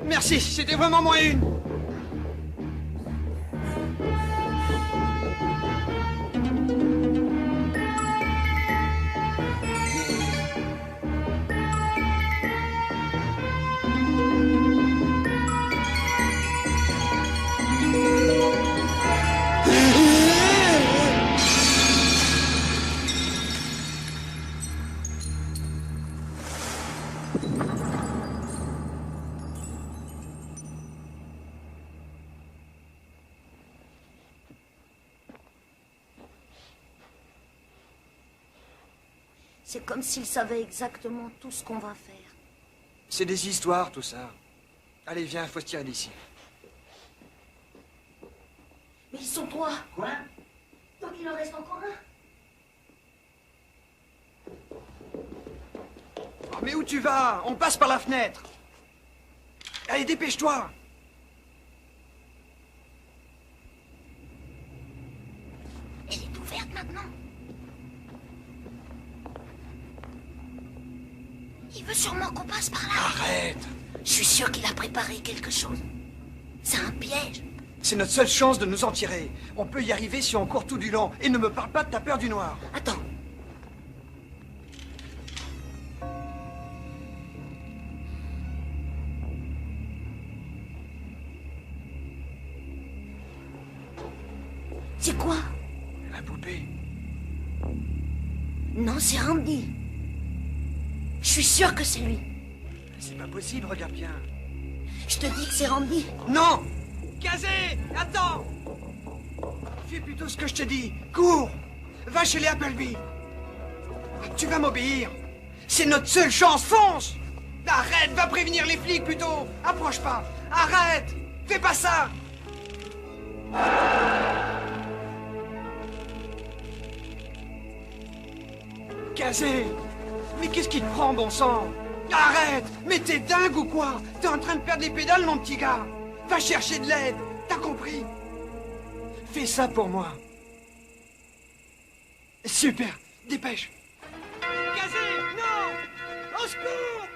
Merci, c'était vraiment moins une. C'est comme s'ils savaient exactement tout ce qu'on va faire. C'est des histoires, tout ça. Allez, viens, faut se tirer d'ici. Mais ils sont trois. Quoi? Donc il en reste encore un. Oh, mais où tu vas? On passe par la fenêtre. Allez, dépêche-toi. Elle est ouverte maintenant. Il veut sûrement qu'on passe par là. Arrête. Je suis sûr qu'il a préparé quelque chose. C'est un piège. C'est notre seule chance de nous en tirer. On peut y arriver si on court tout du long. Et ne me parle pas de ta peur du noir. Attends. C'est quoi? La poupée. Non, c'est Randy. Je suis sûr que c'est lui. C'est pas possible, regarde bien. Je te dis que c'est Randy. Non! Kazé, attends! Fais plutôt ce que je te dis. Cours! Va chez les Appleby. Tu vas m'obéir. C'est notre seule chance, fonce! Arrête, va prévenir les flics plutôt. Approche pas. Arrête! Fais pas ça! Kazé! Mais qu'est-ce qui te prend, bon sang? Arrête! Mais t'es dingue ou quoi? T'es en train de perdre les pédales, mon petit gars! Va chercher de l'aide! T'as compris? Fais ça pour moi. Super! Dépêche! Kazé! Non! Au secours!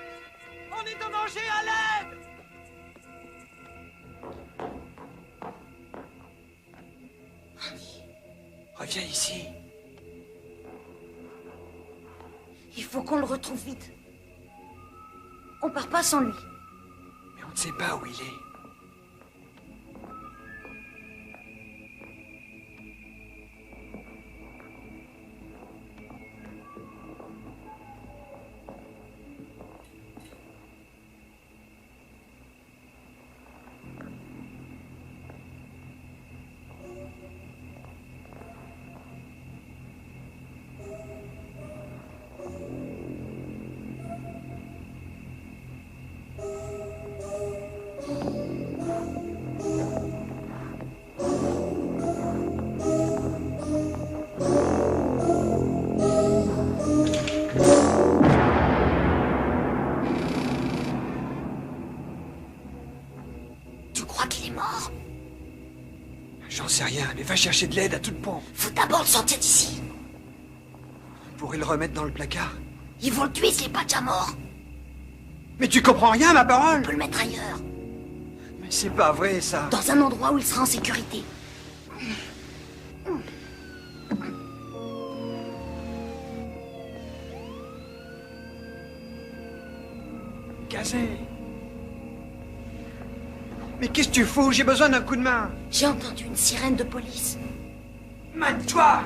On est en danger, à l'aide! Reviens ici. Il faut qu'on le retrouve vite. On part pas sans lui. Mais on ne sait pas où il est. J'en sais rien, mais va chercher de l'aide à toute pompe. Faut d'abord le sortir d'ici. On pourrait le remettre dans le placard. Ils vont le tuer s'il n'est pas déjà mort. Mais tu comprends rien, ma parole? On peut le mettre ailleurs. Mais c'est pas vrai, ça. Dans un endroit où il sera en sécurité. Kazé. Mais qu'est-ce que tu fous? J'ai besoin d'un coup de main. J'ai entendu une sirène de police. Mate-toi!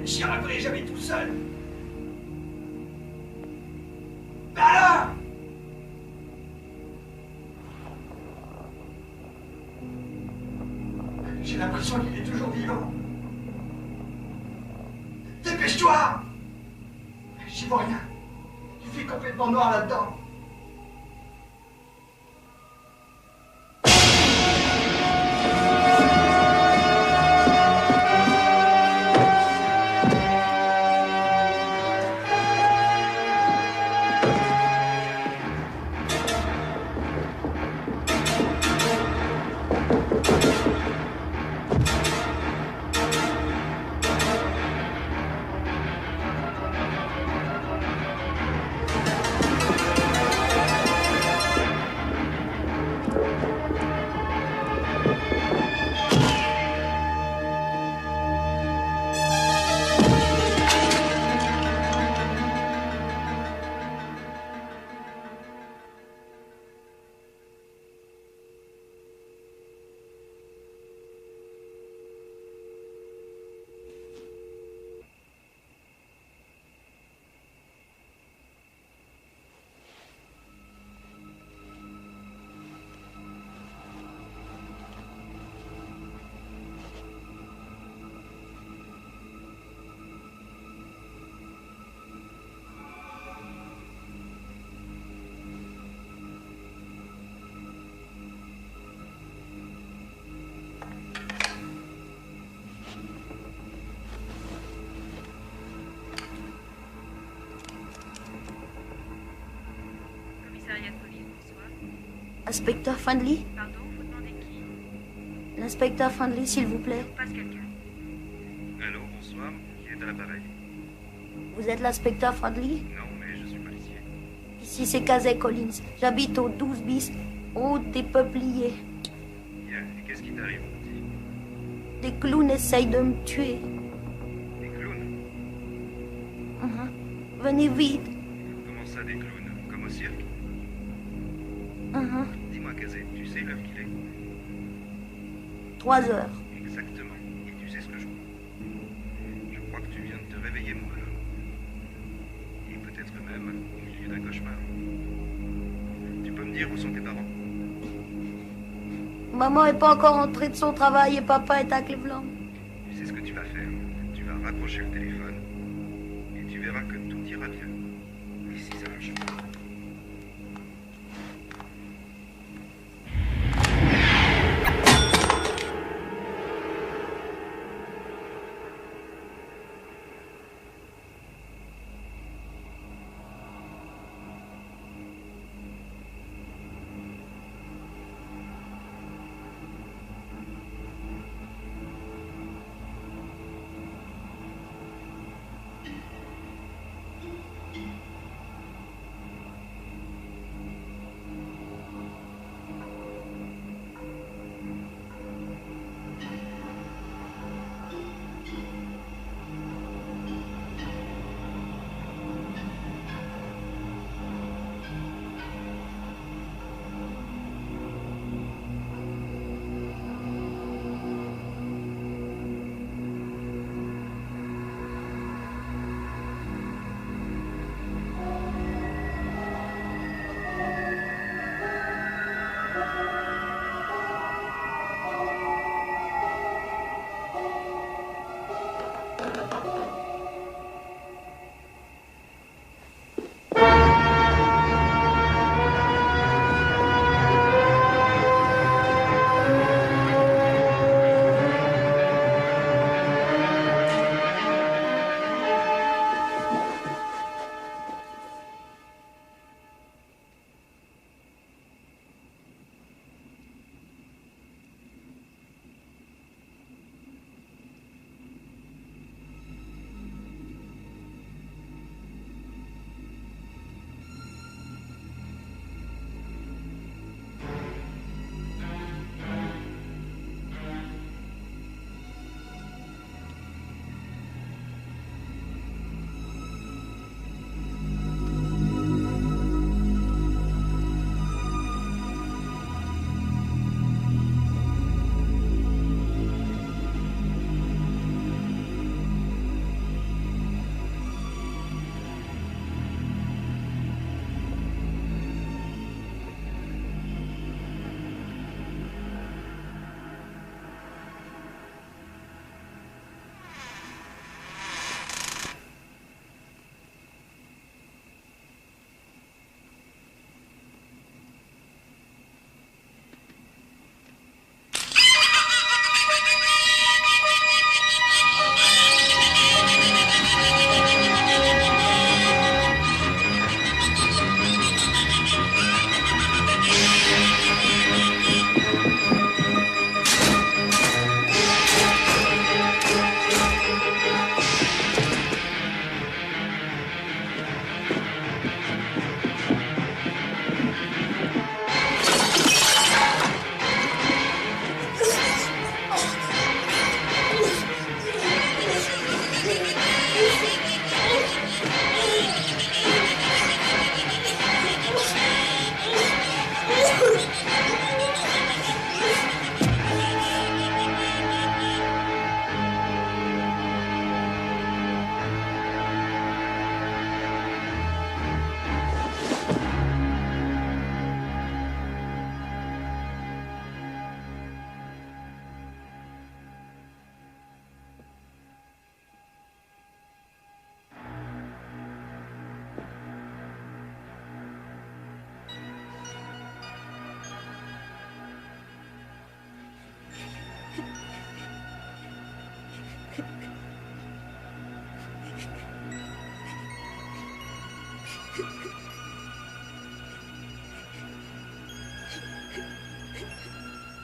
J'y arriverai jamais tout seul. Mais alors? J'ai l'impression qu'il est toujours vivant. Dépêche-toi! J'y vois rien. Tu fais complètement noir là-dedans. Inspecteur Findley? Pardon, vous demandez qui? L'inspecteur Findley, s'il vous plaît. Passe quelqu'un. Allô, bonsoir, qui est à l'appareil? Vous êtes l'inspecteur Findley? Non, mais je suis policier. Ici, c'est Kazay Collins. J'habite au 12 bis, route des Peupliers. Bien, et qu'est-ce qui t'arrive, mon petit? Des clowns essayent de me tuer. Des clowns? Venez vite. Comment ça, des clowns? Comme au cirque? Dis-moi, Kazé, tu sais l'heure qu'il est? 3 heures. Exactement. Et tu sais ce que je crois? Je crois que tu viens de te réveiller, mon bonhomme. Et peut-être même au milieu d'un cauchemar. Tu peux me dire où sont tes parents? Maman est pas encore rentrée de son travail et papa est à Cleveland. Tu sais ce que tu vas faire? Tu vas raccrocher le téléphone et tu verras que tout ira bien. Ici, ça marche.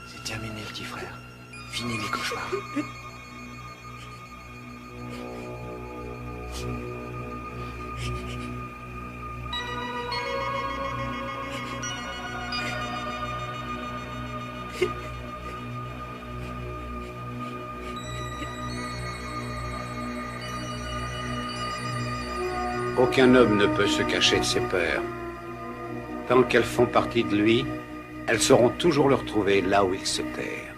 C'est terminé, le petit frère. Fini les cauchemars. Aucun homme ne peut se cacher de ses peurs. Tant qu'elles font partie de lui, elles sauront toujours le retrouver là où il se terre.